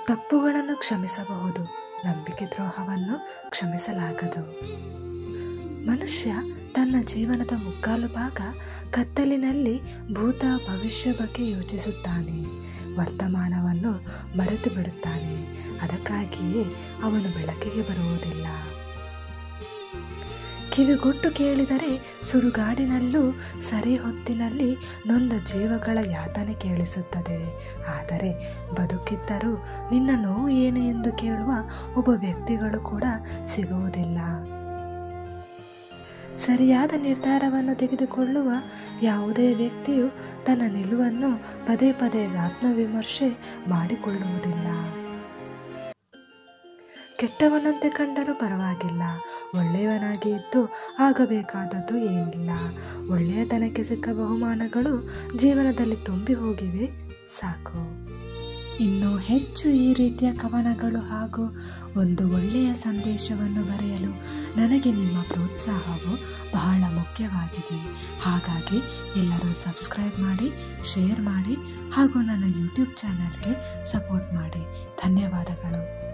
ತಪ್ಪುಗಳನ್ನು ಕ್ಷಮಿಸಬಹುದು, ನಂಬಿಕೆ ದ್ರೋಹವನ್ನು ಕ್ಷಮಿಸಲಾಗದು. ಮನುಷ್ಯ ತನ್ನ ಜೀವನದ ಮುಕ್ಕಾಲು ಭಾಗ ಕತ್ತಲಿನಲ್ಲಿ ಭೂತ ಭವಿಷ್ಯ ಬಗ್ಗೆ ಯೋಚಿಸುತ್ತಾನೆ. ವರ್ತಮಾನವನ್ನು ಮರೆತು ಬಿಡುತ್ತಾನೆ. ಅದಕ್ಕಾಗಿಯೇ ಅವನು ಬೆಳಕಿಗೆ ಬರುವುದಿಲ್ಲ. ಕಿವಿಗೊಟ್ಟು ಕೇಳಿದರೆ ಸುಡುಗಾಡಿನಲ್ಲೂ ಸರಿ ಹೊತ್ತಿನಲ್ಲಿ ನೊಂದ ಜೀವಗಳ ಯಾತನೆ ಕೇಳಿಸುತ್ತದೆ. ಆದರೆ ಬದುಕಿದ್ದರೂ ನಿನ್ನ ನೋವು ಏನು ಎಂದು ಕೇಳುವ ಒಬ್ಬ ವ್ಯಕ್ತಿಗಳು ಕೂಡ ಸಿಗುವುದಿಲ್ಲ. ಸರಿಯಾದ ನಿರ್ಧಾರವನ್ನು ತೆಗೆದುಕೊಳ್ಳುವ ಯಾವುದೇ ವ್ಯಕ್ತಿಯು ತನ್ನ ನಿಲುವನ್ನು ಪದೇ ಪದೇ ಆತ್ಮವಿಮರ್ಶೆ ಮಾಡಿಕೊಳ್ಳುವುದಿಲ್ಲ. ಕೆಟ್ಟವನಂತೆ ಕಂಡರೂ ಪರವಾಗಿಲ್ಲ, ಒಳ್ಳೆಯವನಾಗಿ ಇದ್ದು ಆಗಬೇಕಾದದ್ದು ಏನಿಲ್ಲ. ಒಳ್ಳೆಯತನಕ್ಕೆ ಸಿಕ್ಕ ಬಹುಮಾನಗಳು ಜೀವನದಲ್ಲಿ ತುಂಬಿ ಹೋಗಿವೆ, ಸಾಕು. ಇನ್ನೂ ಹೆಚ್ಚು ಈ ರೀತಿಯ ಕವನಗಳು ಹಾಗೂ ಒಂದು ಒಳ್ಳೆಯ ಸಂದೇಶವನ್ನು ಬರೆಯಲು ನನಗೆ ನಿಮ್ಮ ಪ್ರೋತ್ಸಾಹವು ಬಹಳ ಮುಖ್ಯವಾಗಿದೆ. ಹಾಗಾಗಿ ಎಲ್ಲರೂ ಸಬ್ಸ್ಕ್ರೈಬ್ ಮಾಡಿ, ಶೇರ್ ಮಾಡಿ ಹಾಗೂ ನನ್ನ ಯೂಟ್ಯೂಬ್ ಚಾನಲ್ಗೆ ಸಪೋರ್ಟ್ ಮಾಡಿ. ಧನ್ಯವಾದಗಳು.